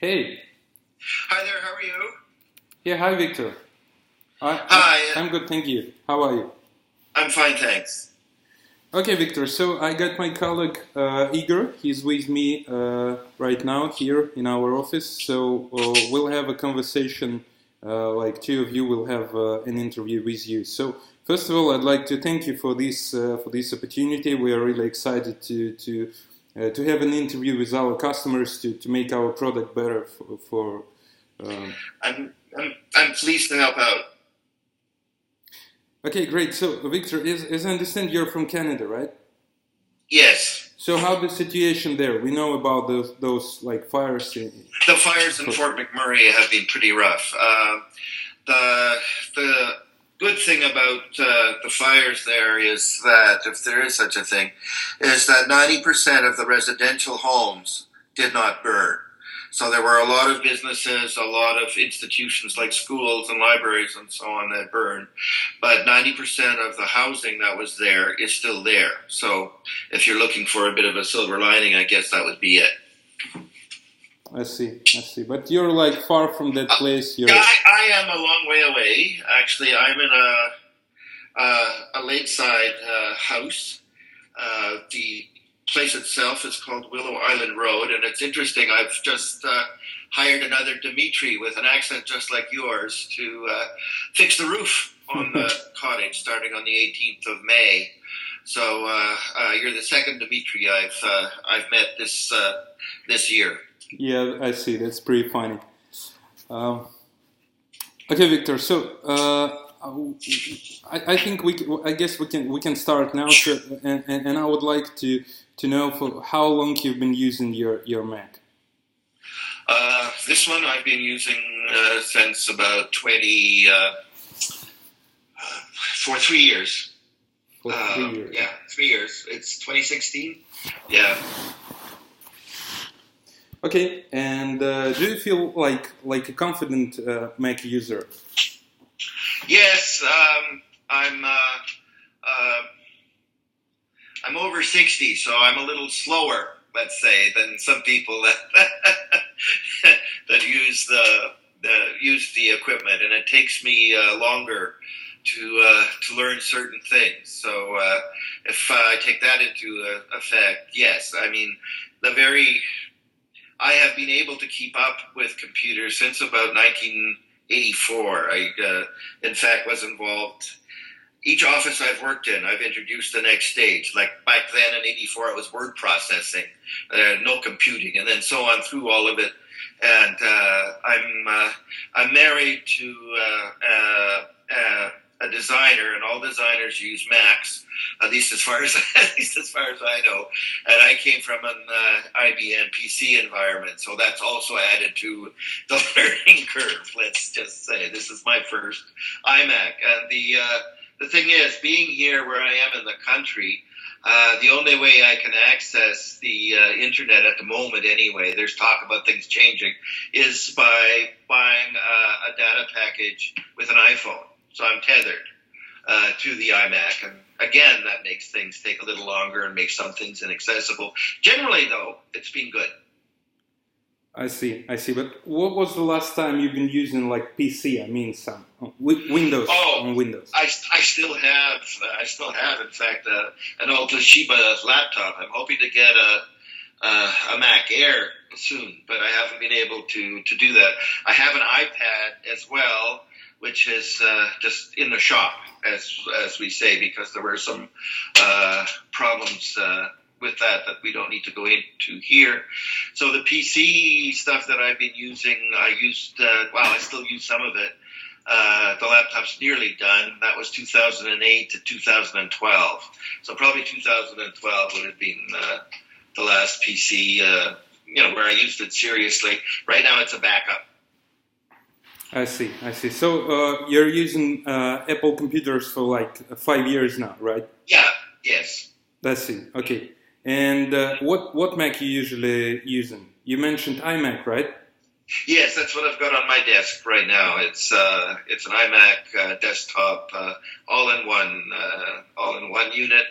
Hey, Hi there, how are you? yeah, hi Victor. I'm Hi, good, thank you. How are you? I'm fine, thanks. Okay, Victor. So I got my colleague Igor. He's with me right now here in our office. So we'll have a conversation. Like two of you will have an interview with you. So first of all, I'd like to thank you for this opportunity. We are really excited to have an interview with our customers to make our product better for um, I'm pleased to help out. Okay, great. So, Victor, as I understand, you're from Canada, right? Yes, So, how the situation there? We know about those like fires. the fires in Fort McMurray have been pretty rough. The good thing about the fires there is that, if there is such a thing, is that 90% of the residential homes did not burn. So there were a lot of businesses, a lot of institutions like schools and libraries and so on that burned. But 90% of the housing that was there is still there. So if you're looking for a bit of a silver lining, I guess that would be it. I see, I see. But you're like far from that place. Yeah, I am a long way away. Actually, I'm in a lakeside house. The place itself is called Willow Island Road, and it's interesting. I've just hired another Dimitri with an accent just like yours to fix the roof on the cottage starting on the 18th of May. So you're the second Dimitri I've met this year. Yeah, I see. That's pretty funny. Um, okay, Victor. So I think I guess we can start now. So and I would like to know for how long you've been using your Mac. This one I've been using since about for 3 years. For 3 years. Yeah, 3 years. It's 2016. Yeah. Okay, and do you feel like a confident Mac user? Yes, I'm over 60, so I'm a little slower, let's say, than some people that that use the equipment, and it takes me longer to learn certain things. So if I take that into effect, yes, I mean I have been able to keep up with computers since about 1984. I, in fact, was involved. Each office I've worked in, I've introduced the next stage. Like back then in '84, it was word processing, no computing, and then so on through all of it. And I'm married to a designer, and all designers use Macs, at least as far as I know. And I came from an IBM PC environment, so that's also added to the learning curve. Let's just say this is my first iMac, and the thing is, being here where I am in the country, the only way I can access the internet at the moment, anyway, there's talk about things changing, is by buying a data package with an iPhone. So I'm tethered to the iMac. And again, that makes things take a little longer and makes some things inaccessible. Generally, though, it's been good. I see. But what was the last time you've been using like PC? I mean, some Windows on Windows. I still have, in fact, an old Toshiba laptop. I'm hoping to get a Mac Air soon, but I haven't been able to do that. I have an iPad as well, which is just in the shop, as we say, because there were some problems with that we don't need to go into here. So the PC stuff that I've been using, I still use some of it. The laptop's nearly done. That was 2008 to 2012. So probably 2012 would have been the last PC, where I used it seriously. Right now it's a backup. I see. So you're using Apple computers for like 5 years now, right? Yeah. Yes. I see. Okay. And what Mac you usually using? You mentioned iMac, right? Yes, that's what I've got on my desk right now. It's an iMac desktop, all-in-one unit,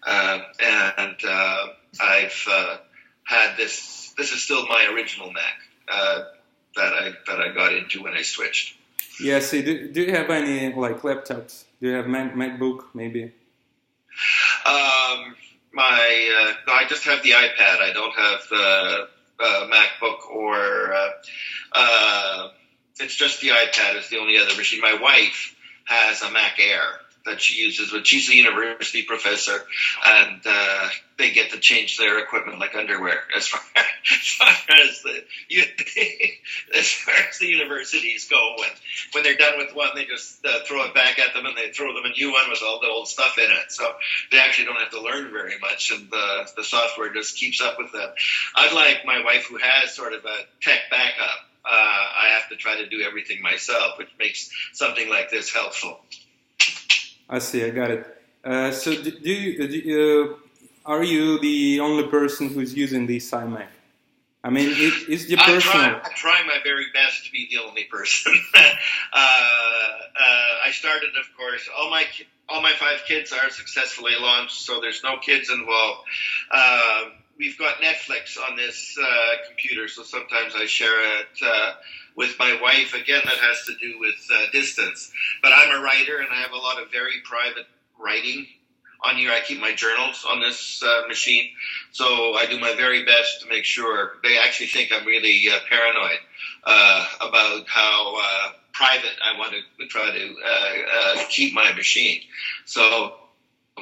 and I've had this. This is still my original Mac. that I got into when I switched. Yeah. See, do you have any like laptops? Do you have MacBook maybe? No, I just have the iPad. I don't have MacBook or it's just the iPad is the only other machine. My wife has a Mac Air that she uses, but she's a university professor, and they get to change their equipment like underwear as far as the universities go. When they're done with one, they just throw it back at them, and they throw them a new one with all the old stuff in it. So they actually don't have to learn very much, and the software just keeps up with them. Unlike my wife, who has sort of a tech backup, I have to try to do everything myself, which makes something like this helpful. I see, I got it. So are you the only person who's using this iMac? I mean, it's the personal. I'm trying my very best to be the only person. I started, of course, all my 5 kids are successfully launched, so there's no kids involved. We've got Netflix on this computer, so sometimes I share it with my wife. Again, that has to do with distance. But I'm a writer, and I have a lot of very private writing on here. I keep my journals on this machine, so I do my very best to make sure. They actually think I'm really paranoid about how private I want to try to keep my machine. So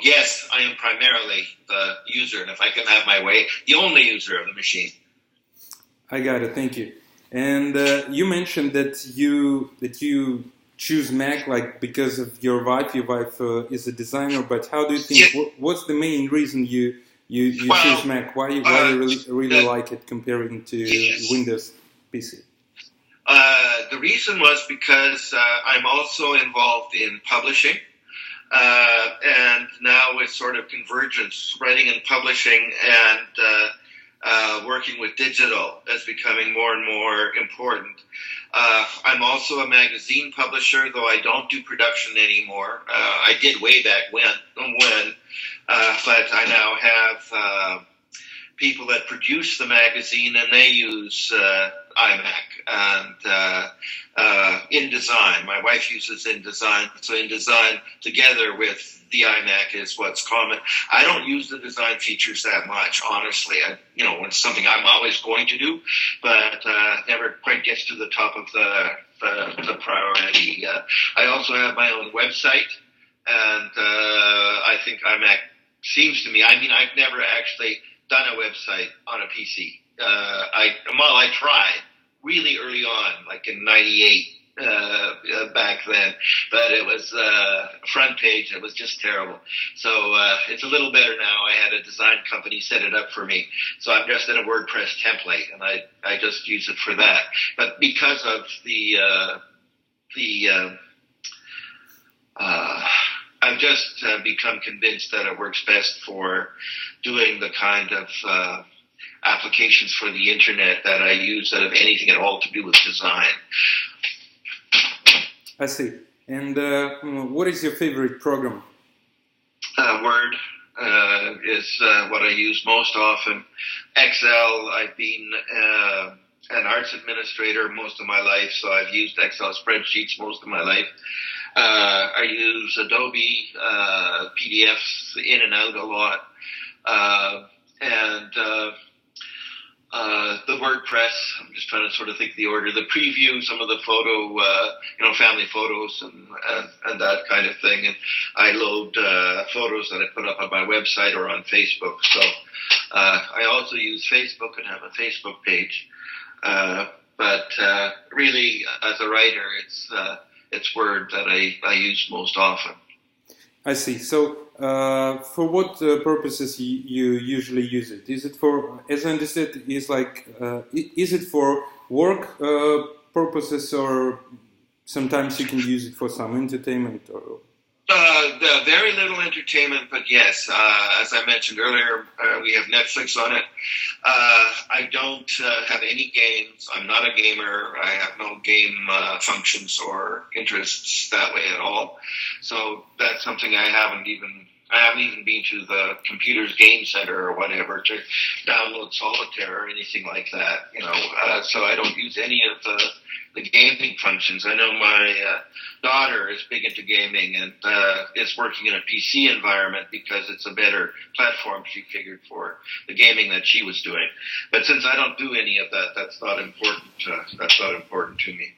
yes, I am primarily the user, and if I can have my way, the only user of the machine. I got it. Thank you. And you mentioned that you choose Mac like because of your wife. Your wife is a designer, but how do you think? Yeah. What's the main reason you choose Mac? Why you really like it comparing to Windows PC? The reason was because I'm also involved in publishing. And now with sort of convergence, writing and publishing and working with digital is becoming more and more important. I'm also a magazine publisher, though I don't do production anymore. I did way back when, but I now have people that produce the magazine, and they use iMac and InDesign. My wife uses InDesign, so InDesign together with the iMac is what's common. I don't use the design features that much, honestly. It's something I'm always going to do, but never quite gets to the top of the priority. I also have my own website, and I think iMac seems to me. I mean, I've never actually done a website on a PC. I tried really early on, like in '98, back then, but it was front page. It was just terrible. So it's a little better now. I had a design company set it up for me, so I'm just in a WordPress template, and I just use it for that. But because of I've just become convinced that it works best for doing the kind of applications for the internet that I use that have anything at all to do with design. I see. And what is your favorite program? Word is what I use most often. Excel, I've been an arts administrator most of my life, so I've used Excel spreadsheets most of my life. I use Adobe PDFs in and out a lot. And the WordPress, I'm just trying to sort of think of the order. The preview, some of the photo, family photos and that kind of thing. And I load photos that I put up on my website or on Facebook. So I also use Facebook and have a Facebook page. But really, as a writer, it's Word that I use most often. I see. So for what purposes you usually use it? Is it for, as I understand, is it for work purposes, or sometimes you can use it for some entertainment? Or very little entertainment, but yes, as I mentioned earlier, we have Netflix on it. I don't have any games. I'm not a gamer. I have no game functions or interests that way at all. So that's something I I haven't even been to the computer's game center or whatever to download Solitaire or anything like that. So I don't use any of the gaming functions. I know my daughter is big into gaming and is working in a PC environment because it's a better platform, she figured, for the gaming that she was doing. But since I don't do any of that, that's not important. That's not important to me.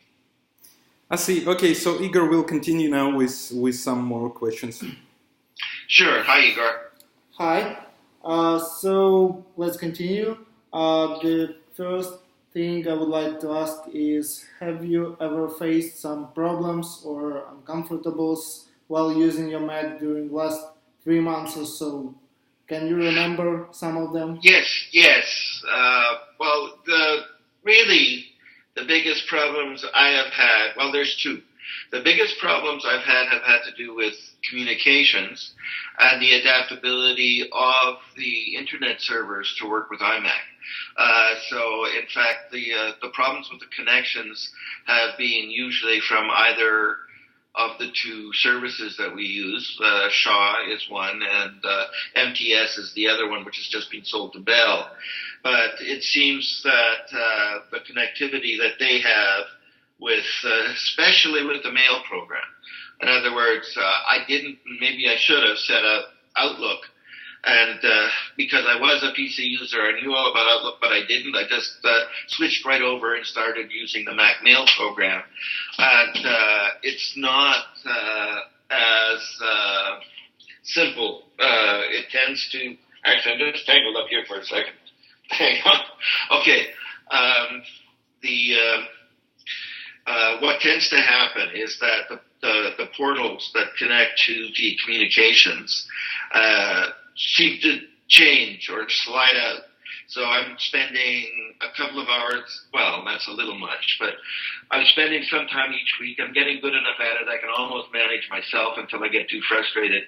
I see. Okay, so Igor will continue now with some more questions. Sure. Hi, Igor. Hi. So let's continue. The first thing I would like to ask is, have you ever faced some problems or uncomfortables while using your Mac during last 3 months or so? Can you remember some of them? Yes. Well, the biggest problems I have had, well, there's two. The biggest problems I've had have had to do with communications and the adaptability of the internet servers to work with iMac. So, in fact, the problems with the connections have been usually from either of the two services that we use. Shaw is one, and MTS is the other one, which has just been sold to Bell. But it seems that the connectivity that they have with, especially with the mail program. In other words, maybe I should have set up Outlook. And because I was a PC user, I knew all about Outlook, but I didn't. I just switched right over and started using the Mac Mail program. And it's not as simple. It tends to... Actually, I'm just tangled up here for a second. Hang on. Okay. What tends to happen is that the portals that connect to the communications seem to change or slide out. So I'm spending a couple of hours, well, that's a little much, but I'm spending some time each week. I'm getting good enough at it, I can almost manage myself until I get too frustrated,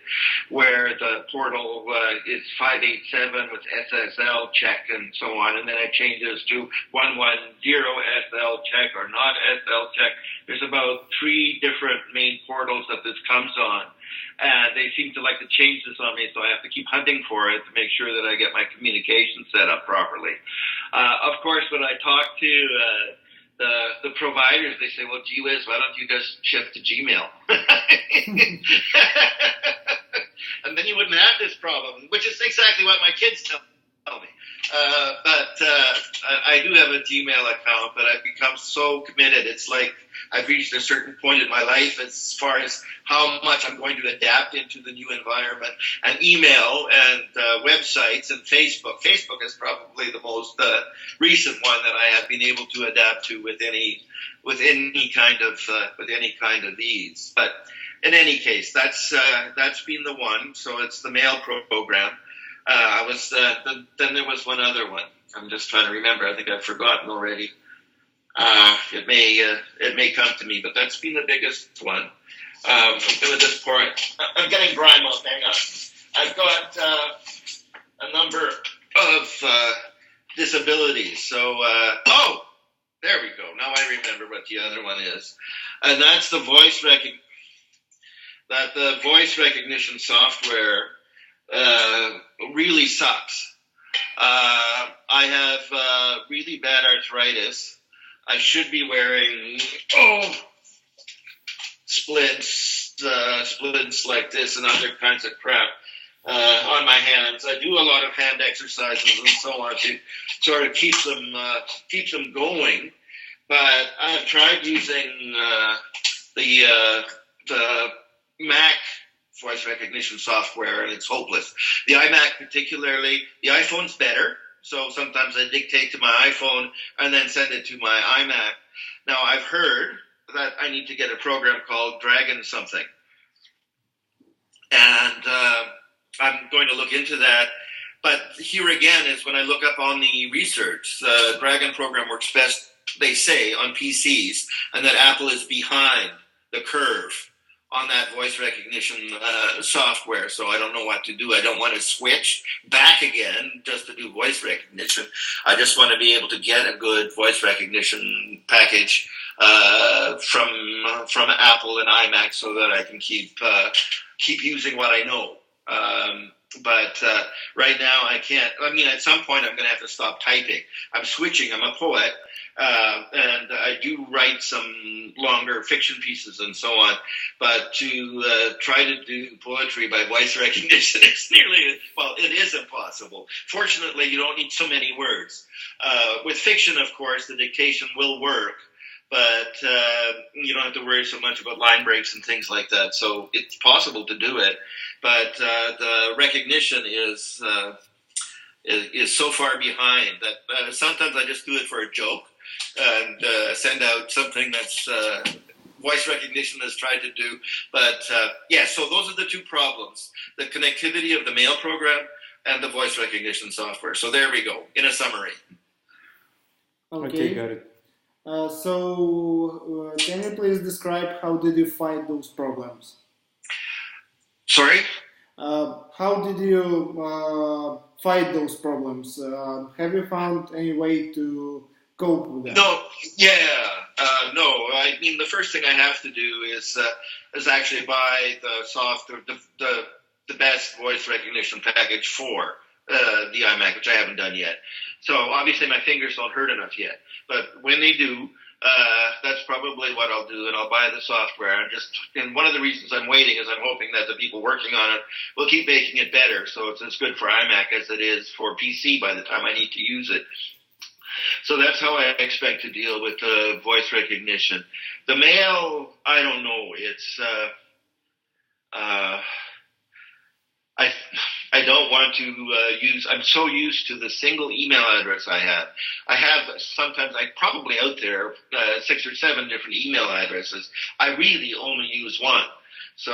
where the portal is 587 with SSL check and so on, and then it changes to 110 SL check or not SL check. There's about 3 different main portals that this comes on. And they seem to like to change this on me, so I have to keep hunting for it to make sure that I get my communication set up properly. Of course, when I talk to the providers, they say, well, gee whiz, why don't you just shift to Gmail? And then you wouldn't have this problem, which is exactly what my kids tell me. But I do have a Gmail account, but I've become so committed. It's like I've reached a certain point in my life as far as how much I'm going to adapt into the new environment. And email and websites and Facebook. Facebook is probably the most recent one that I have been able to adapt to with any kind of ease. But in any case, that's been the one. So it's the mail program. Then there was one other one. I'm just trying to remember. I think I've forgotten already. It may come to me, but that's been the biggest one. I'm going to just pour it. I'm getting grime on. Hang on. I've got a number of disabilities. So, there we go. Now I remember what the other one is, and that's the voice recognition software. Really sucks. I have really bad arthritis. I should be wearing splints like this and other kinds of crap on my hands. I do a lot of hand exercises and so on to sort of keep them going. But I've tried using the Mac voice recognition software, and it's hopeless. The iMac particularly, the iPhone's better, so sometimes I dictate to my iPhone and then send it to my iMac. Now, I've heard that I need to get a program called Dragon something, and I'm going to look into that. But here again is when I look up on the research, the Dragon program works best, they say, on PCs, and that Apple is behind the curve on that voice recognition software, so I don't know what to do. I don't want to switch back again just to do voice recognition. I just want to be able to get a good voice recognition package from Apple and iMac so that I can keep using what I know. But right now I can't. I mean, at some point I'm going to have to stop typing. I'm switching. I'm a poet, and I do write some longer fiction pieces and so on. But to try to do poetry by voice recognition is it is impossible. Fortunately, you don't need so many words. With fiction, of course, the dictation will work. But you don't have to worry so much about line breaks and things like that. So it's possible to do it, but the recognition is so far behind that sometimes I just do it for a joke and send out something that's voice recognition has tried to do. But so those are the two problems: the connectivity of the mail program and the voice recognition software. So there we go, in a summary. Okay, got it. Can you please describe how did you fight those problems? Sorry? How did you fight those problems? Have you found any way to cope with them? No. I mean, the first thing I have to do is actually buy the software, the best voice recognition package for the iMac, which I haven't done yet. So obviously my fingers don't hurt enough yet. But when they do, that's probably what I'll do, and I'll buy the software. And one of the reasons I'm waiting is I'm hoping that the people working on it will keep making it better, so it's as good for iMac as it is for PC by the time I need to use it. So that's how I expect to deal with voice recognition. The mail, I don't know. It's I don't want to use. I'm so used to the single email address I have. Sometimes probably out there 6 or 7 different email addresses. I really only use one. So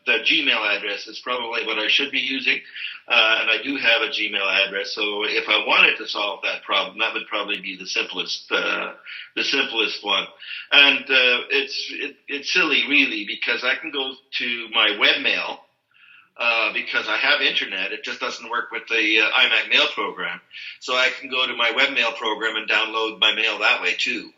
the Gmail address is probably what I should be using, and I do have a Gmail address. So if I wanted to solve that problem, that would probably be the simplest one. And it's silly, really, because I can go to my webmail. Because I have internet, it just doesn't work with the iMac mail program. So I can go to my webmail program and download my mail that way too.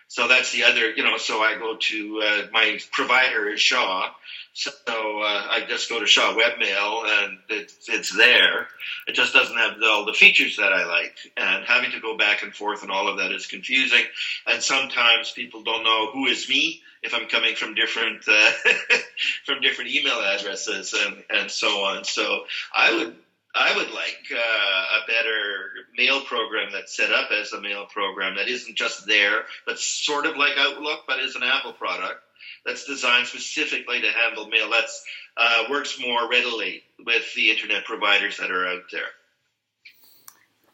So that's the other, so I go to, my provider is Shaw. So I just go to Shaw Webmail and it's there. It just doesn't have all the features that I like. And having to go back and forth and all of that is confusing. And sometimes people don't know who is me if I'm coming from different from different email addresses and so on. So I would like a better mail program that's set up as a mail program that isn't just there, but sort of like Outlook, but is an Apple product that's designed specifically to handle mail. That's works more readily with the internet providers that are out there.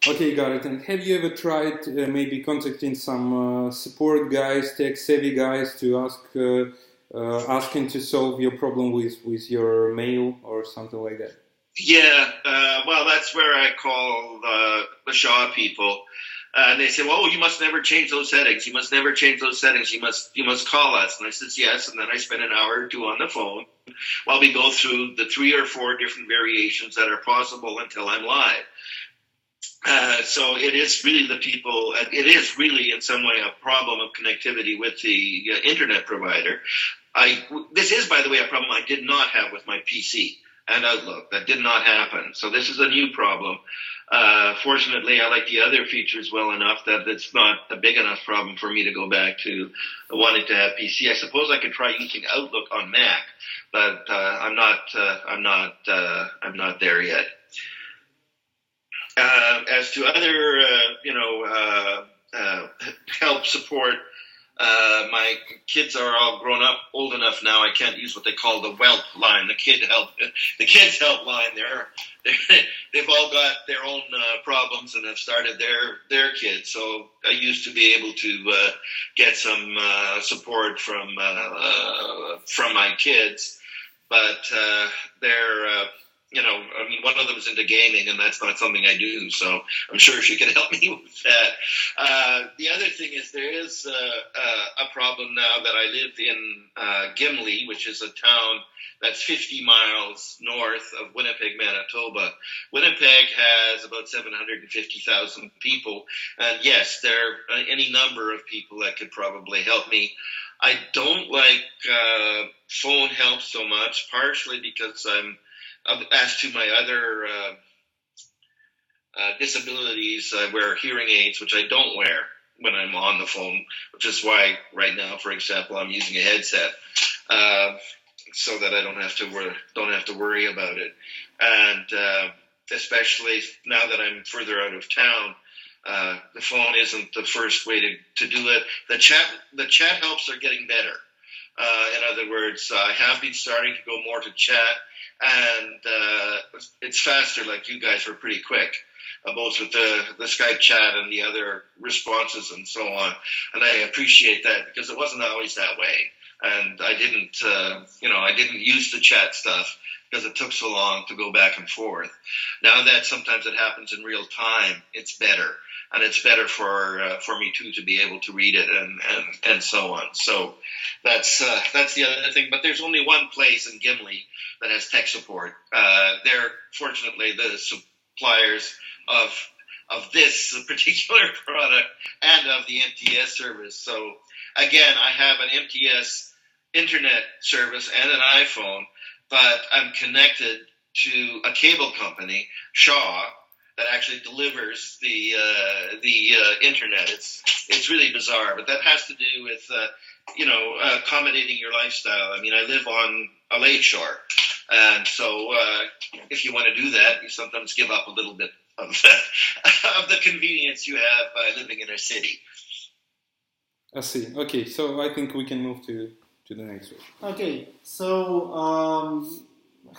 Okay, got it. And have you ever tried maybe contacting some support guys, tech-savvy guys, to asking to solve your problem with your mail or something like that? Yeah, well, that's where I call the Shaw people. And they say, well, you must never change those settings. You must never change those settings. You must call us. And I said, yes. And then I spend an hour or two on the phone while we go through the 3 or 4 different variations that are possible until I'm live. So it is really the people, it is really in some way a problem of connectivity with the internet provider. This is, by the way, a problem I did not have with my PC and Outlook. That did not happen. So this is a new problem. Fortunately, I like the other features well enough that it's not a big enough problem for me to go back to wanting to have PC. I suppose I could try using Outlook on Mac, but I'm not there yet. As to other, help support, my kids are all grown up, old enough now. I can't use what they call the WELP line, the kids help line. They've all got their own problems and have started their kids. So I used to be able to get some support from my kids, but they're. One of them is into gaming, and that's not something I do, so I'm sure she can help me with that. The other thing is there is a problem now that I live in Gimli, which is a town that's 50 miles north of Winnipeg, Manitoba. Winnipeg has about 750,000 people, and yes, there are any number of people that could probably help me. I don't like phone help so much, partially because as to my other disabilities, I wear hearing aids, which I don't wear when I'm on the phone, which is why right now, for example, I'm using a headset so that I don't have to worry about it. And especially now that I'm further out of town, the phone isn't the first way to do it. The chat helps are getting better. In other words, I have been starting to go more to chat, and it's faster. Like you guys were pretty quick, both with the Skype chat and the other responses and so on. And I appreciate that because it wasn't always that way. And I didn't use the chat stuff because it took so long to go back and forth. Now that sometimes it happens in real time, it's better. And it's better for me too to be able to read it and so on. So that's the other thing. But there's only one place in Gimli that has tech support. They're fortunately the suppliers of this particular product and of the MTS service. So again, I have an MTS internet service and an iPhone, but I'm connected to a cable company, Shaw, that actually delivers the internet. It's really bizarre, but that has to do with accommodating your lifestyle. I mean, I live on a lake shore, and so if you want to do that, you sometimes give up a little bit of the convenience you have by living in a city. I see. Okay, so I think we can move to the next one. Okay, so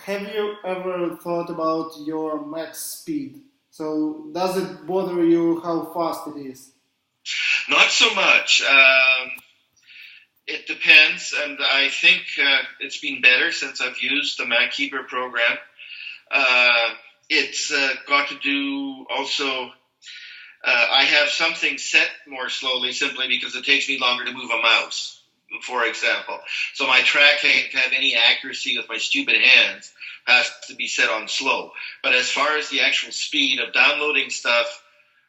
have you ever thought about your max speed? So does it bother you how fast it is? Not so much. It depends, and I think it's been better since I've used the MacKeeper program. It's got to do also. I have something set more slowly simply because it takes me longer to move a mouse, for example. So my track can't have any accuracy with my stupid hands, has to be set on slow. But as far as the actual speed of downloading stuff,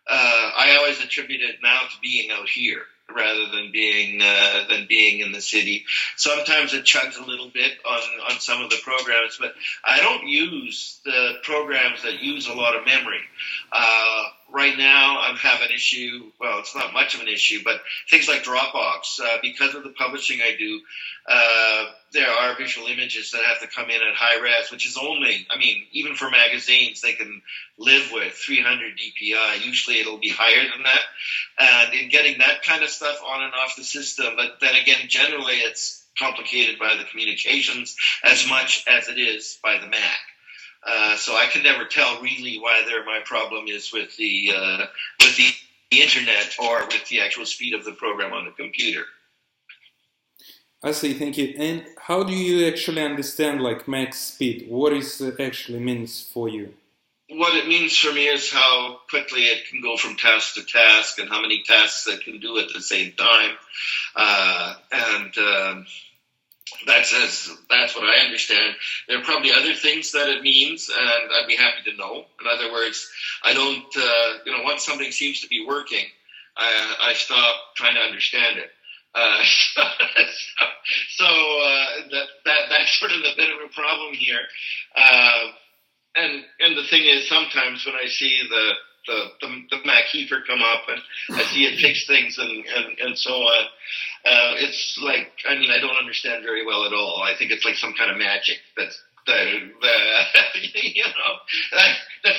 I always attribute it now to being out here rather than being in the city. Sometimes it chugs a little bit on some of the programs, but I don't use the programs that use a lot of memory. Right now, I have an issue. Well, it's not much of an issue, but things like Dropbox, because of the publishing I do, there are visual images that have to come in at high res, which is only, I mean, even for magazines, they can live with 300 DPI. Usually it'll be higher than that. And in getting that kind of stuff on and off the system, but then again, generally it's complicated by the communications as much as it is by the Mac. So I can never tell really why my problem is with the internet or with the actual speed of the program on the computer. I see, thank you. And how do you actually understand like max speed? What it actually means for you? What it means for me is how quickly it can go from task to task and how many tasks it can do at the same time. That's what I understand. There are probably other things that it means, and I'd be happy to know. In other words, I don't, once something seems to be working, I stop trying to understand it. So that's sort of a bit of a problem here. And the thing is, sometimes when I see the MacKeeper come up and I see it fix things and so on, it's like, I mean, I don't understand very well at all. I think it's like some kind of magic that's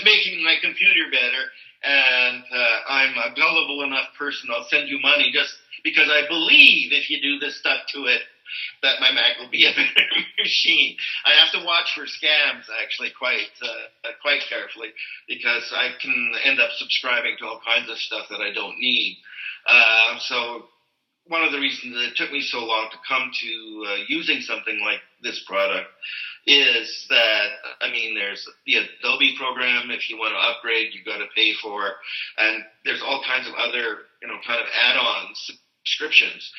making my computer better. And I'm a gullible enough person. I'll send you money just because I believe if you do this stuff to it, that my Mac will be a better machine. I have to watch for scams actually quite carefully because I can end up subscribing to all kinds of stuff that I don't need. So one of the reasons that it took me so long to come to using something like this product is that, I mean, there's the Adobe program. If you want to upgrade, you got to pay for, and there's all kinds of other, kind of add-ons subscriptions.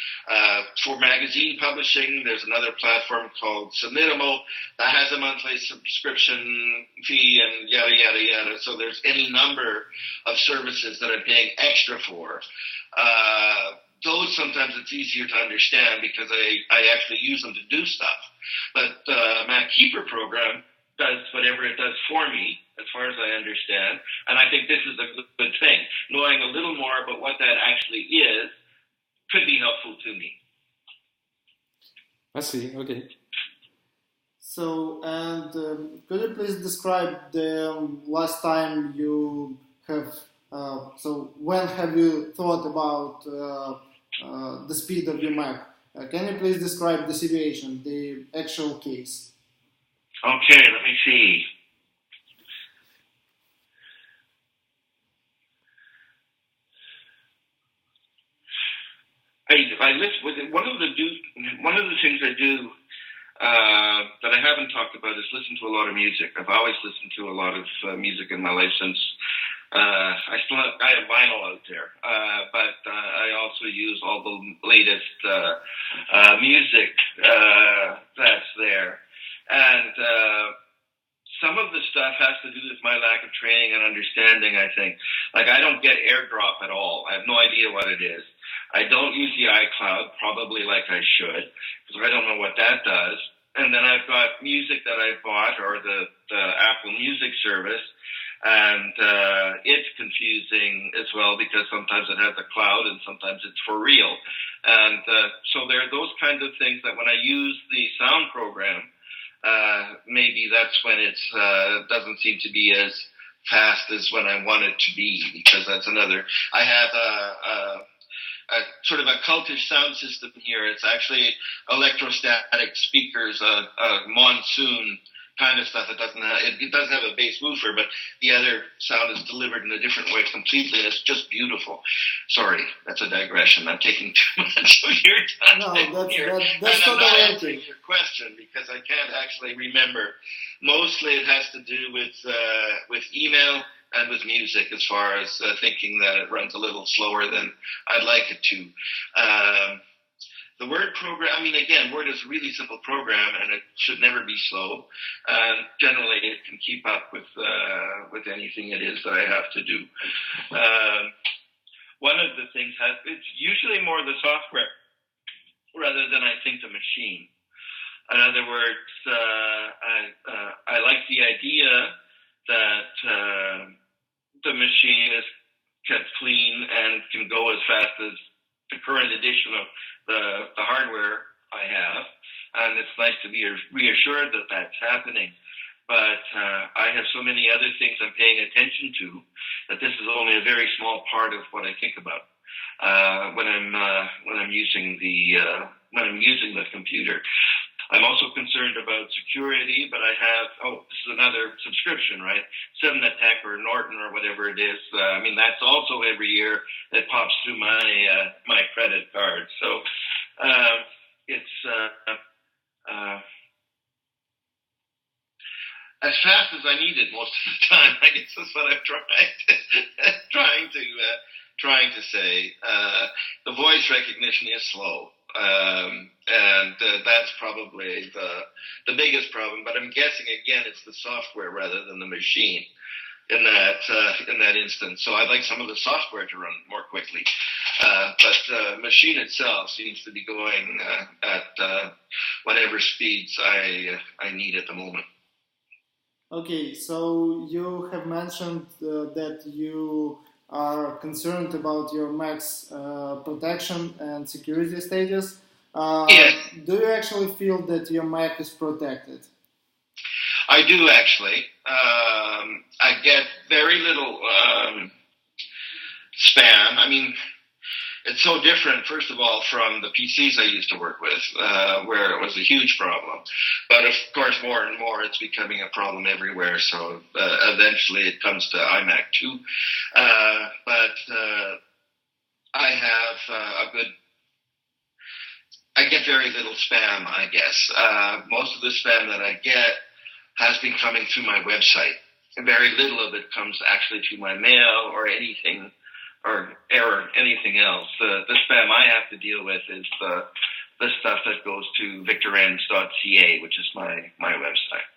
For magazine publishing, there's another platform called Submitable that has a monthly subscription fee and yada, yada, yada. So there's any number of services that I'm paying extra for. Those sometimes it's easier to understand because I actually use them to do stuff. But the MacKeeper program does whatever it does for me, as far as I understand. And I think this is a good thing. Knowing a little more about what that actually is could be helpful to me. I see. Okay. So, and could you please describe the last time you have, so when have you thought about the speed of your Mac? Can you please describe the situation, the actual case? Okay, let me see. I list with it. One of the things I do that I haven't talked about is listen to a lot of music. I've always listened to a lot of music in my life since I have vinyl out there, but I also use all the latest music that's there, and some of the stuff has to do with my lack of training and understanding, I think. Like, I don't get AirDrop at all. I have no idea what it is. I don't use the iCloud, probably like I should, because I don't know what that does. And then I've got music that I bought, or the Apple Music service, and it's confusing as well because sometimes it has a cloud and sometimes it's for real. And so there are those kinds of things that when I use the sound program, maybe that's when it doesn't seem to be as fast as when I want it to be, because that's another. I have a sort of a cultish sound system here. It's actually electrostatic speakers, a monsoon kind of stuff. It doesn't have a bass woofer, but the other sound is delivered in a different way completely, and it's just beautiful. Sorry, that's a digression. I'm taking too much of your time. No, that's not the answering your question because I can't actually remember. Mostly it has to do with email and with music, as far as thinking that it runs a little slower than I'd like it to. The Word program, I mean, again, Word is a really simple program, and it should never be slow. Generally, it can keep up with anything it is that I have to do. One of the things it's usually more the software rather than I think the machine. In other words, I like the idea that the machine is kept clean and can go as fast as the current edition of the hardware I have, and it's nice to be reassured that that's happening. But I have so many other things I'm paying attention to that this is only a very small part of what I think about when I'm using the computer. I'm also concerned about security, but I have, this is another subscription, right? 7attack or Norton or whatever it is. I mean, that's also every year that pops through my credit card. So it's as fast as I need it most of the time. I guess that's what I'm trying to say. The voice recognition is slow. And that's probably the biggest problem. But I'm guessing again it's the software rather than the machine in that instance. So I'd like some of the software to run more quickly. But the machine itself seems to be going at whatever speeds I need at the moment. Okay, so you have mentioned that you are concerned about your Mac's protection and security status. Yes. Do you actually feel that your Mac is protected? I do actually. I get very little spam. I mean, it's so different, first of all, from the PCs I used to work with, where it was a huge problem. But of course, more and more, it's becoming a problem everywhere. So eventually it comes to iMac too. But I have I get very little spam, I guess. Most of the spam that I get has been coming through my website. And very little of it comes actually to my mail or anything or error, anything else. The spam I have to deal with is the stuff that goes to victorenns.ca, which is my website.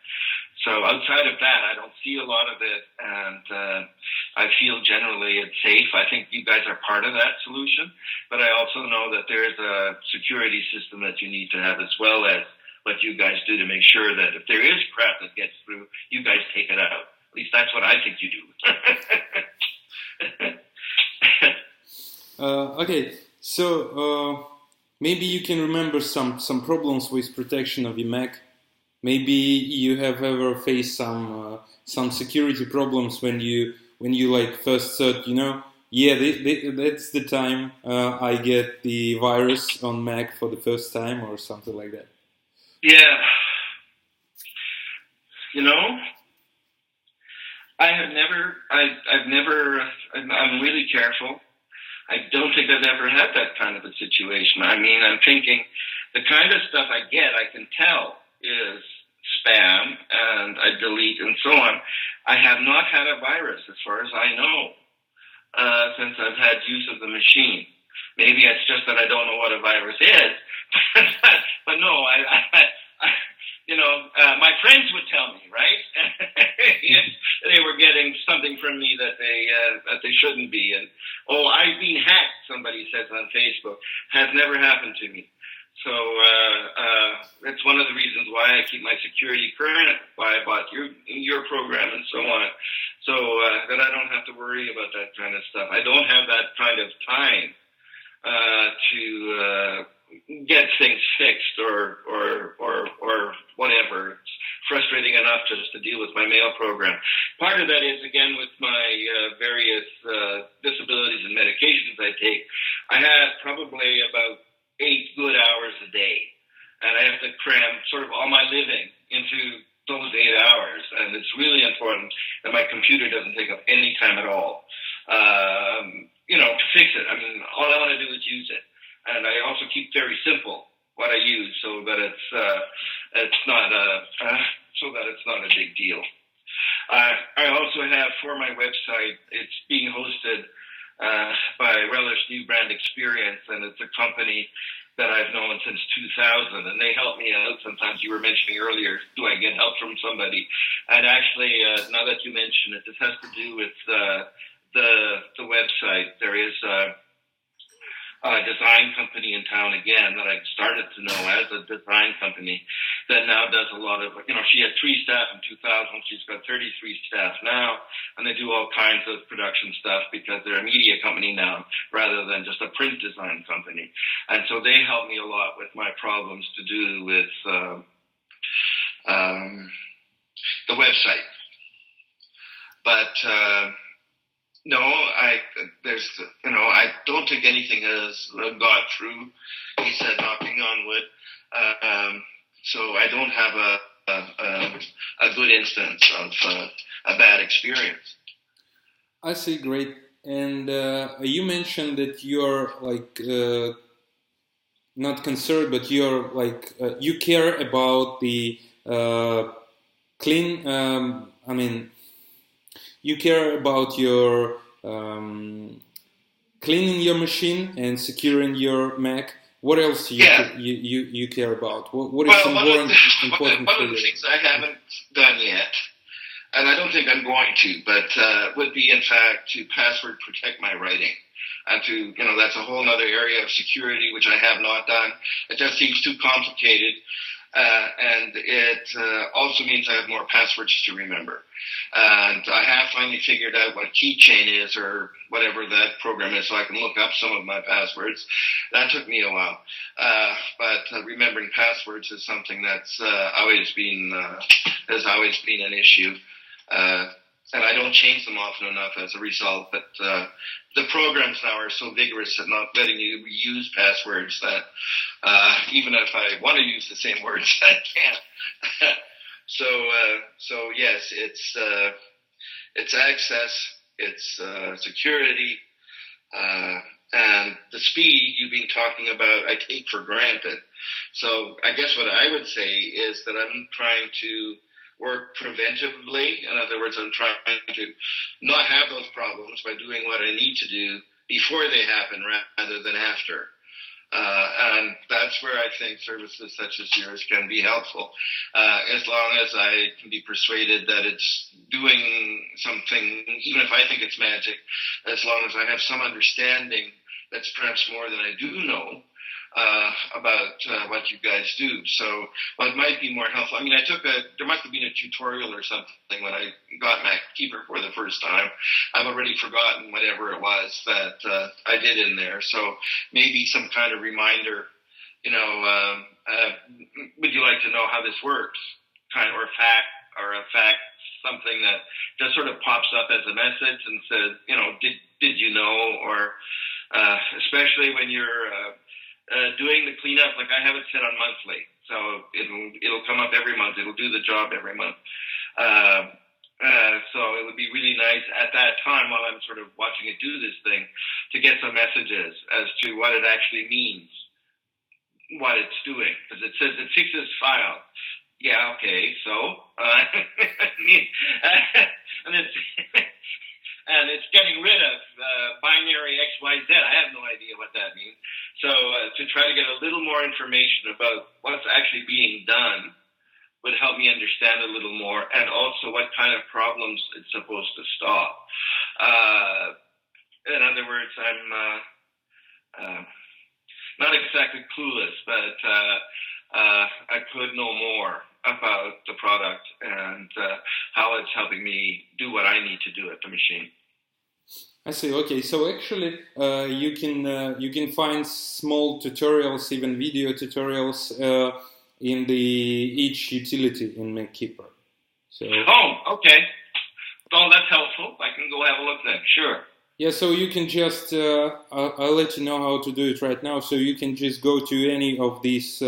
So outside of that, I don't see a lot of it, and I feel generally it's safe. I think you guys are part of that solution, but I also know that there is a security system that you need to have, as well as what you guys do to make sure that if there is crap that gets through, you guys take it out. At least that's what I think you do. Okay, so maybe you can remember some problems with protection of your Mac. Maybe you have ever faced some security problems when you like first thought, that's the time I get the virus on Mac for the first time, or something like that. Yeah, I'm really careful. I don't think I've ever had that kind of a situation. I mean, I'm thinking the kind of stuff I get, I can tell is spam, and I delete and so on. I have not had a virus, as far as I know, since I've had use of the machine. Maybe it's just that I don't know what a virus is, but no, my friends would tell me, right? If they were getting something from me that they shouldn't be, and I've been hacked, somebody says on Facebook, has never happened to me. So that's one of the reasons why I keep my security current, why I bought your program and so on, so that I don't have to worry about that kind of stuff. I don't have that kind of time to get things fixed or whatever. It's frustrating enough just to deal with my mail program. Part of that is, again, with my various disabilities and medications I take, I have probably about 8 good hours a day, and I have to cram sort of all my living into those 8 hours, and it's really important that my computer doesn't take up any time at all, to fix it. I mean, all I want to do is use it, and I also keep very simple what I use, so that it's not a big deal. I also have, for my website, it's being hosted by Relish New Brand Experience, and it's a company that I've known since 2000, and they help me out. Sometimes you were mentioning earlier, do I get help from somebody? And actually, now that you mention it, this has to do with the website. There is a design company in town again that I started to know as a design company that now does a lot of, she had 3 staff in 2000, she's got 33 staff now, and they do all kinds of production stuff because they're a media company now rather than just a print design company. And so they help me a lot with my problems to do with the website. But no, I don't think anything has got through. He said, knocking on wood. So I don't have a good instance of a bad experience. I see, great. And you mentioned that you're not concerned, but you're you care about the clean. You care about your cleaning your machine and securing your Mac. What else you care about? What is important for you? One of the things I haven't done yet, and I don't think I'm going to, but would be, in fact, to password protect my writing. And to, that's a whole other area of security, which I have not done. It just seems too complicated. And it also means I have more passwords to remember. And I have finally figured out what keychain is, or whatever that program is, so I can look up some of my passwords. That took me a while. But remembering passwords is something that's always been an issue. And I don't change them often enough as a result. But the programs now are so vigorous at not letting you reuse passwords that even if I want to use the same words, I can't. So yes, it's access, it's security, and the speed you've been talking about, I take for granted. So I guess what I would say is that I'm trying to work preventively. In other words, I'm trying to not have those problems by doing what I need to do before they happen rather than after. And that's where I think services such as yours can be helpful, as long as I can be persuaded that it's doing something, even if I think it's magic, as long as I have some understanding that's perhaps more than I do know about what you guys do. So it might be more helpful. I mean, there must have been a tutorial or something when I got MacKeeper for the first time. I've already forgotten whatever it was that I did in there. So maybe some kind of reminder, would you like to know how this works? Or a fact, something that just sort of pops up as a message and says, did you know? Or especially when you're doing the cleanup, like I have it set on monthly, so it'll come up every month. It'll do the job every month. So it would be really nice at that time, while I'm sort of watching it do this thing, to get some messages as to what it actually means, what it's doing, because it says it fixes file. Yeah, okay, so and it's getting rid of binary XYZ. I have no idea what that means. So to try to get a little more information about what's actually being done would help me understand a little more, and also what kind of problems it's supposed to stop. In other words, I'm not exactly clueless, but I could know more about the product and how it's helping me do what I need to do at the machine. I see. Okay, so actually, you can find small tutorials, even video tutorials, in each utility in MacKeeper. So. Oh, okay. Oh, that's helpful. I can go have a look then. Sure. Yeah, so you can just, I'll let you know how to do it right now. So you can just go to any of these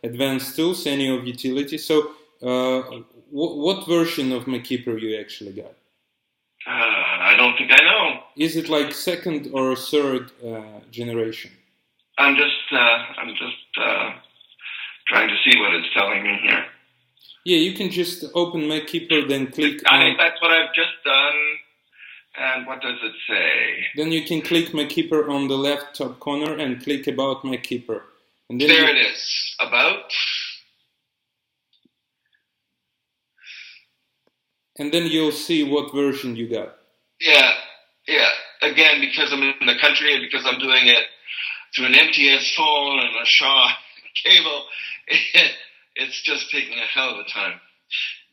advanced tools, any of utilities. So what version of MacKeeper you actually got? I don't think I know. Is it like second or third generation? I'm just trying to see what it's telling me here. Yeah, you can just open MacKeeper, then click. I think that's what I've just done. And what does it say? Then you can click MacKeeper on the left top corner and click About MacKeeper. And then there it is. About. And then you'll see what version you got. Yeah. Again, because I'm in the country and because I'm doing it through an MTS phone and a Shaw cable, it's just taking a hell of a time.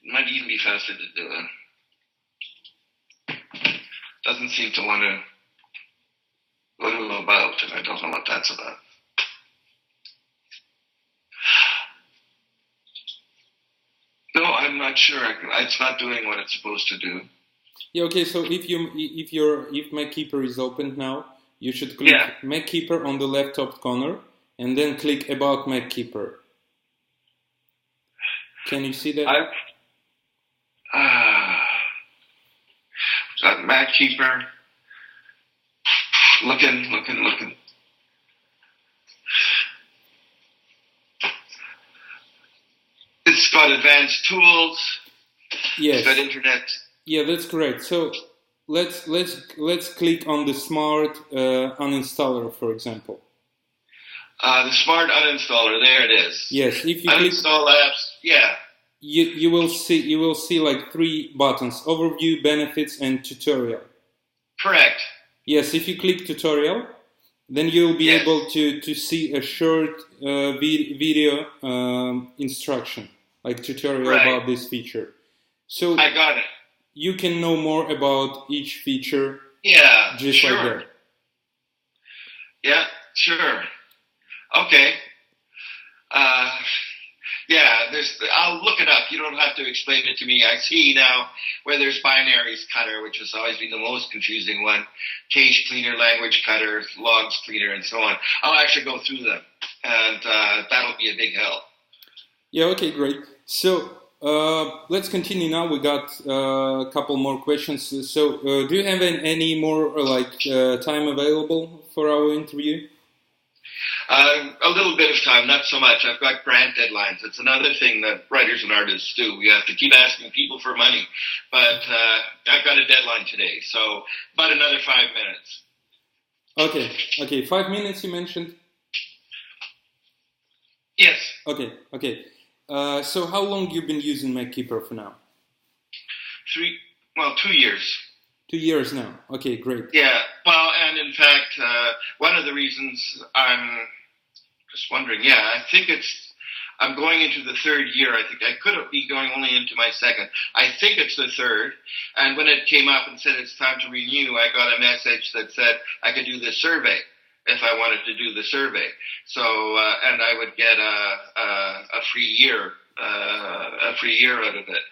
It might even be faster to do it. Doesn't seem to want to go to About, and I don't know what that's about. No, I'm not sure. It's not doing what it's supposed to do. Yeah. Okay. So if MacKeeper is opened now, you should click MacKeeper on the left top corner, and then click About MacKeeper. Can you see that? Got MacKeeper. Looking. It's got advanced tools. Yes. It's got internet. Yeah, that's correct. So let's click on the smart uninstaller, for example. The smart uninstaller. There it is. Yes. If you uninstall apps. Yeah. You will see like three buttons: Overview, Benefits, and Tutorial. Correct. Yes, if you click Tutorial, then you'll be able to see a short video instruction, like tutorial about this feature. So I got it. You can know more about each feature. Yeah, just like that. Yeah, sure. Okay. I'll look it up. You don't have to explain it to me. I see now where there's binaries cutter, which has always been the most confusing one, cache cleaner, language cutter, logs cleaner, and so on. I'll actually go through them, and that'll be a big help. Yeah, okay, great. So let's continue now. We got a couple more questions. So do you have any more time available for our interview? A little bit of time, not so much. I've got grant deadlines. It's another thing that writers and artists do. We have to keep asking people for money. But I've got a deadline today, so about another 5 minutes. Okay, okay. 5 minutes you mentioned. Yes, Okay, okay. So how long you been using MacKeeper for now? 2 years. 2 years now. Okay, great. Yeah, well, and in fact, one of the reasons I'm just wondering, I think I'm going into the third year. I think I could be going only into my second. I think it's the third. And when it came up and said it's time to renew, I got a message that said I could do this survey if I wanted to do the survey. So, and I would get a free year, out of it.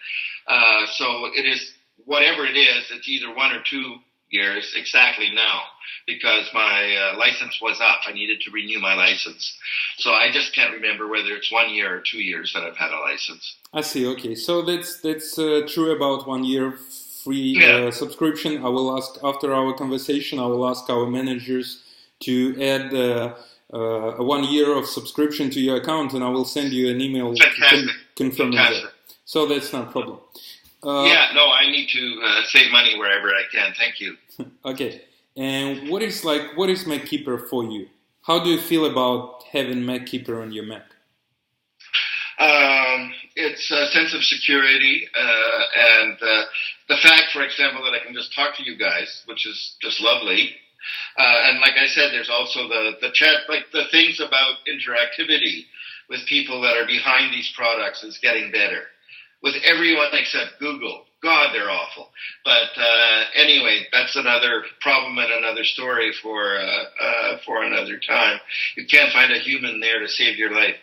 So it is, whatever it is, it's either 1 or 2 years exactly now, because my license was up. I needed to renew my license. So I just can't remember whether it's 1 year or 2 years that I've had a license. I see. Okay, so that's true about 1 year free subscription. I will ask after our conversation. I will ask our managers to add a 1 year of subscription to your account, and I will send you an email confirming that. So that's not a problem. I need to save money wherever I can. Thank you. Okay. And what is MacKeeper for you? How do you feel about having MacKeeper on your Mac? It's a sense of security, and the fact, for example, that I can just talk to you guys, which is just lovely. And like I said, there's also the chat, like the things about interactivity with people that are behind these products is getting better. With everyone except Google. God, they're awful. But anyway, that's another problem and another story for another time. You can't find a human there to save your life.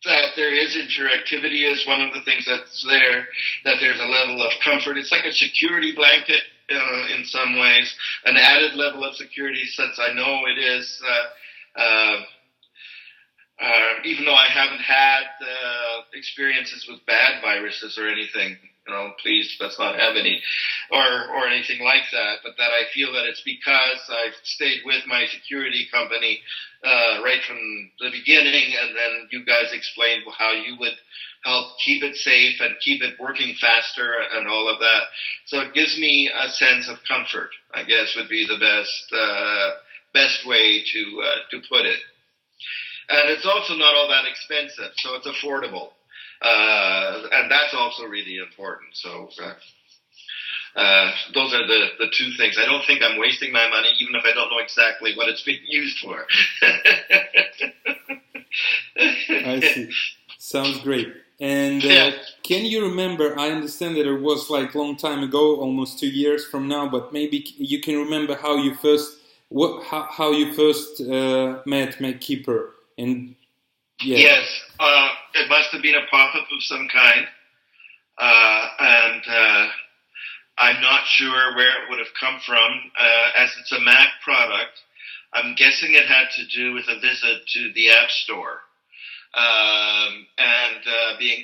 That there is interactivity is one of the things that's there, that there's a level of comfort. It's like a security blanket in some ways, an added level of security, since I know it is, even though I haven't had experiences with bad viruses or anything. Please, let's not have any, or anything like that. But that I feel that it's because I've stayed with my security company right from the beginning, and then you guys explained how you would help keep it safe and keep it working faster and all of that. So it gives me a sense of comfort, I guess, would be the best way to put it. And it's also not all that expensive, so it's affordable. And that's also really important. So those are the two things. I don't think I'm wasting my money, even if I don't know exactly what it's being used for. I see. Sounds great. And can you remember, I understand that it was like a long time ago, almost 2 years from now, but maybe you can remember how you first met MacKeeper. And yes, it must have been a pop-up of some kind, and I'm not sure where it would have come from. As it's a Mac product, I'm guessing it had to do with a visit to the App Store,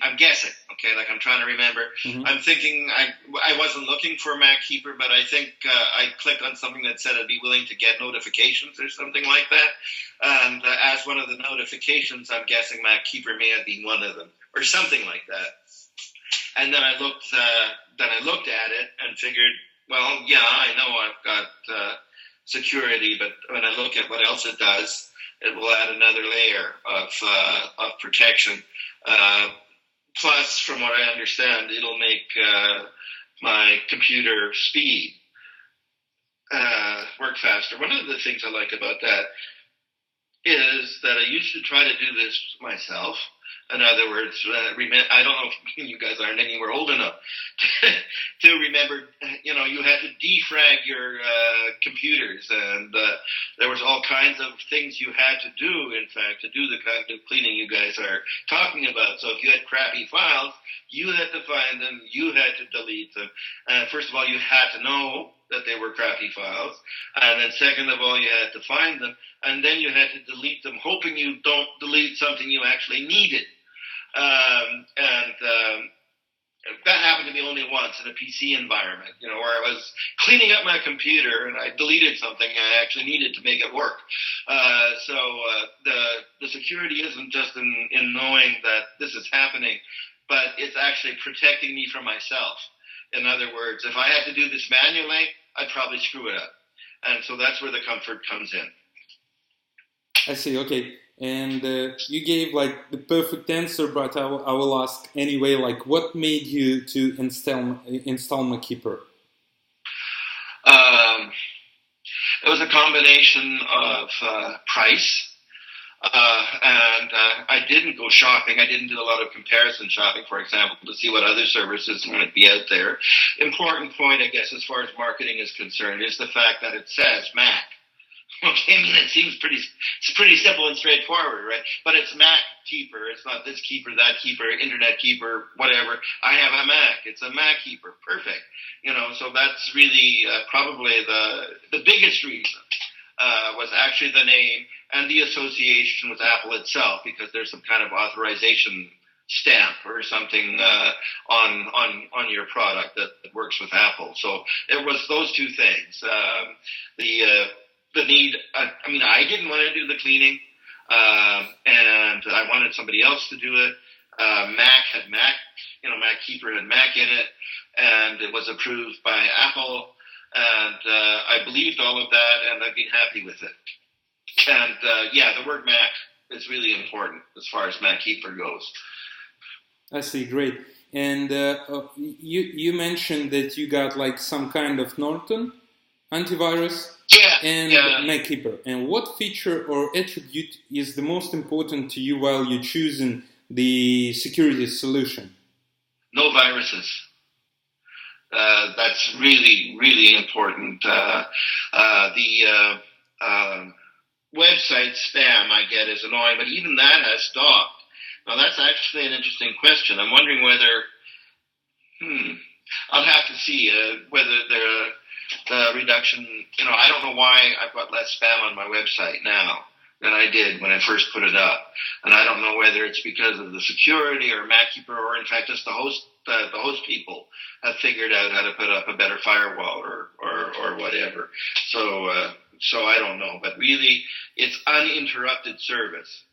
I'm guessing. Okay, like I'm trying to remember. Mm-hmm. I'm thinking I wasn't looking for MacKeeper, but I think I clicked on something that said I'd be willing to get notifications or something like that. And as one of the notifications, I'm guessing MacKeeper may have been one of them, or something like that. And then I looked at it and figured, well, yeah, I know I've got security, but when I look at what else it does, it will add another layer of protection. Plus, from what I understand, it'll make my computer speed work faster. One of the things I like about that is that I used to try to do this myself. In other words, I don't know if you guys aren't anywhere old enough to remember, you had to defrag your computers, and there was all kinds of things you had to do, in fact, to do the kind of cleaning you guys are talking about. So if you had crappy files, you had to find them, you had to delete them. First of all, you had to know that they were crappy files, and then second of all, you had to find them, and then you had to delete them, hoping you don't delete something you actually needed. That happened to me only once in a PC environment, where I was cleaning up my computer and I deleted something I actually needed to make it work. So the security isn't just in knowing that this is happening, but it's actually protecting me from myself. In other words, if I had to do this manually, I'd probably screw it up. And so that's where the comfort comes in. I see. Okay, and you gave like the perfect answer, but I will ask anyway. Like, what made you to install MacKeeper? It was a combination of price, and I didn't go shopping. I didn't do a lot of comparison shopping, for example, to see what other services might be out there. Important point, I guess, as far as marketing is concerned, is the fact that it says Mac. Okay, I mean, it seems it's pretty simple and straightforward, right? But it's Mac Keeper. It's not this keeper, that keeper, Internet Keeper, whatever. I have a Mac. It's a Mac Keeper. Perfect. So that's really probably the biggest reason was actually the name and the association with Apple itself, because there's some kind of authorization stamp or something on your product that works with Apple. So it was those two things. The need, I didn't want to do the cleaning, and I wanted somebody else to do it. Mac had Mac, MacKeeper had Mac in it, and it was approved by Apple, and I believed all of that, and I've been happy with it. And the word Mac is really important as far as MacKeeper goes. I see, great. And you mentioned that you got like some kind of Norton antivirus. And MacKeeper. And what feature or attribute is the most important to you while you're choosing the security solution? No viruses. That's really, really important. The website spam I get is annoying, but even that has stopped. Now, that's actually an interesting question. I'm wondering whether, I'll have to see whether the reduction, I don't know why I've got less spam on my website now than I did when I first put it up. And I don't know whether it's because of the security or MacKeeper, or in fact just the host people have figured out how to put up a better firewall or whatever. So I don't know. But really, it's uninterrupted service.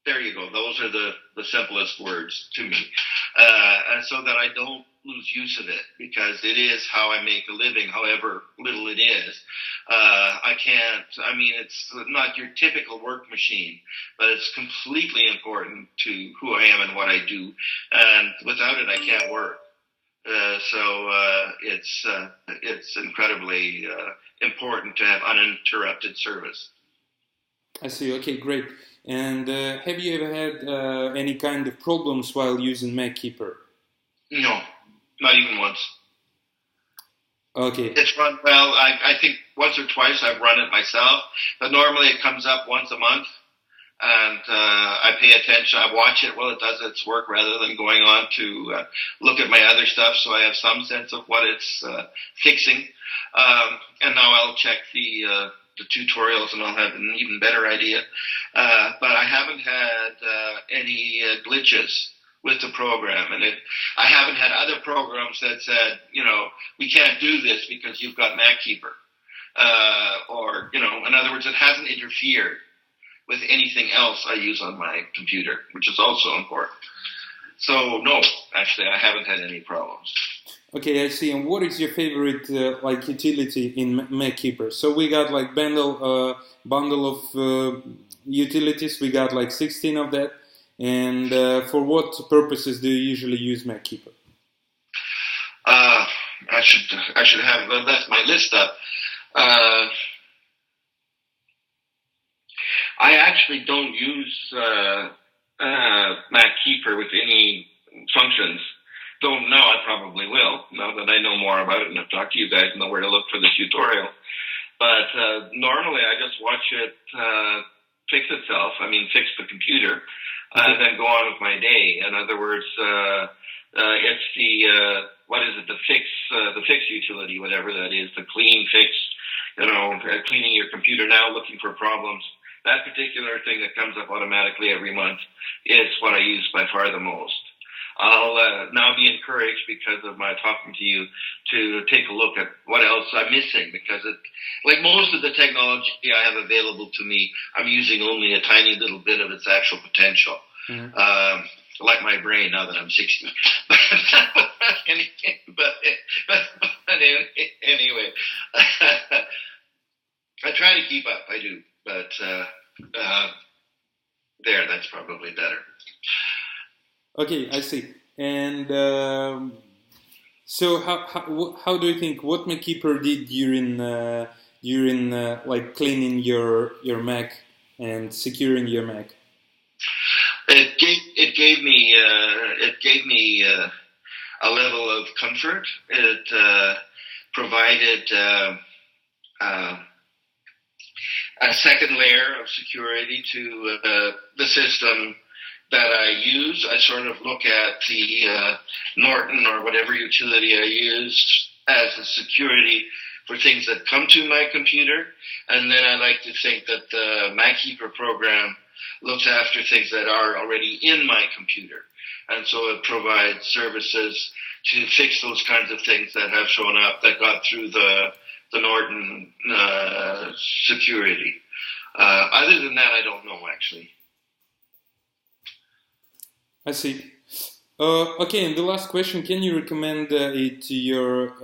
There you go. Those are the simplest words to me. And so that I don't lose use of it, because it is how I make a living, however little it is. It's not your typical work machine, but it's completely important to who I am and what I do. And without it, I can't work. It's incredibly important to have uninterrupted service. I see. Okay, great. And have you ever had any kind of problems while using MacKeeper? No, not even once. Okay. It's run well. I think once or twice I've run it myself, but normally it comes up once a month, and I pay attention. I watch it while it does its work rather than going on to look at my other stuff, so I have some sense of what it's fixing. And now I'll check the tutorials, and I'll have an even better idea. But I haven't had any glitches with the program, and I haven't had other programs that said, we can't do this because you've got MacKeeper, or in other words, it hasn't interfered with anything else I use on my computer, which is also important. So no, actually, I haven't had any problems. Okay, I see. And what is your favorite utility in MacKeeper? So we got like bundle of utilities. We got like 16 of that. And for what purposes do you usually use MacKeeper? I should have left my list up. I actually don't use MacKeeper with any functions. Don't know, I probably will, now that I know more about it and I've talked to you guys and know where to look for the tutorial. But normally I just watch it fix itself, fix the computer, and then go on with my day. In other words, it's the fix utility, whatever that is, the clean fix, cleaning your computer now, looking for problems. That particular thing that comes up automatically every month is what I use by far the most. I'll now be encouraged, because of my talking to you, to take a look at what else I'm missing, because like most of the technology I have available to me, I'm using only a tiny little bit of its actual potential. Mm-hmm. like my brain now that I'm 60. but anyway, I try to keep up. I do, but that's probably better. Okay, I see. And so, how do you think what MacKeeper did during like cleaning your Mac and securing your Mac? It gave me a level of comfort. It provided a second layer of security to the system that I use. I sort of look at the Norton or whatever utility I use as a security for things that come to my computer, and then I like to think that the MacKeeper program looks after things that are already in my computer, and so it provides services to fix those kinds of things that have shown up that got through the Norton security. Other than that, I don't know actually. I see. Okay, and the last question: can you recommend it to your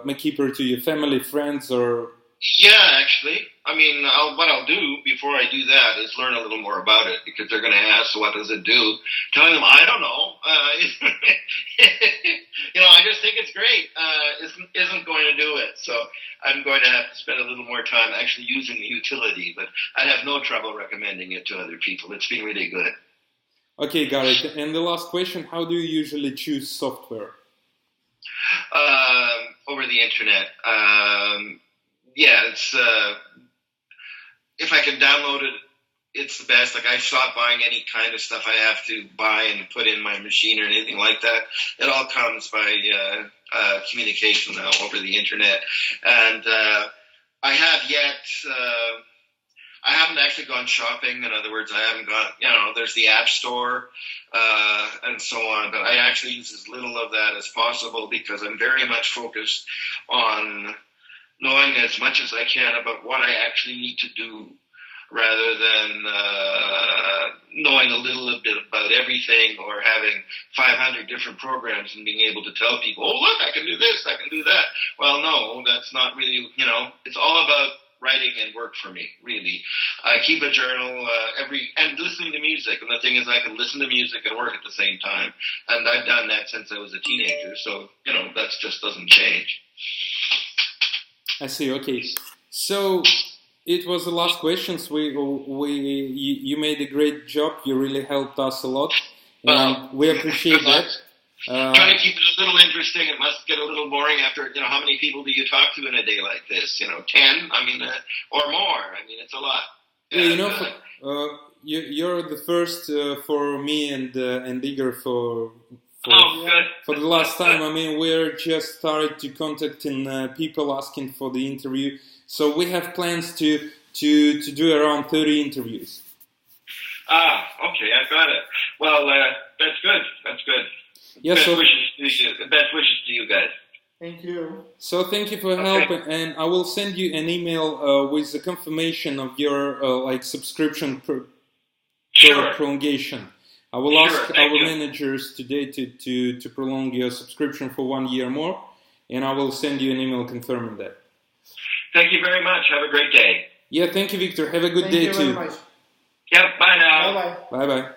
MacKeeper to your family, friends, or? Yeah, actually. I mean, what I'll do before I do that is learn a little more about it, because they're going to ask, what does it do? Telling them, I don't know. I just think it's great. Isn't going to do it. So I'm going to have to spend a little more time actually using the utility, but I have no trouble recommending it to other people. It's been really good. Okay, got it. And the last question, how do you usually choose software? Over the internet. It's if I can download it, it's the best. Like, I stopped buying any kind of stuff I have to buy and put in my machine or anything like that. It all comes by communication now over the internet. And I haven't actually gone shopping. In other words, I haven't gone, there's the App Store and so on, but I actually use as little of that as possible, because I'm very much focused on knowing as much as I can about what I actually need to do, rather than knowing a little bit about everything, or having 500 different programs and being able to tell people, oh, look, I can do this, I can do that. Well, no, that's not really, it's all about writing and work for me, really. I keep a journal and listening to music. And the thing is, I can listen to music and work at the same time. And I've done that since I was a teenager. So, that just doesn't change. I see. Okay. So it was the last questions. You made a great job. You really helped us a lot. And we appreciate that. Trying to keep it a little interesting. It must get a little boring after, how many people do you talk to in a day like this? 10, or more. I mean, it's a lot. You're the first for me and Igor for the last time. I mean, we're just started to contacting people asking for the interview. So we have plans to do around 30 interviews. Okay, I got it. Well, that's good. That's good. Yeah, best wishes to you guys. Thank you. So thank you for help, and I will send you an email with the confirmation of your subscription prolongation. I will ask our managers today to prolong your subscription for 1 year more, and I will send you an email confirming that. Thank you very much. Have a great day. Yeah, thank you, Victor. Have a good day too. Very much. Yep. Bye now. Bye bye. Bye bye.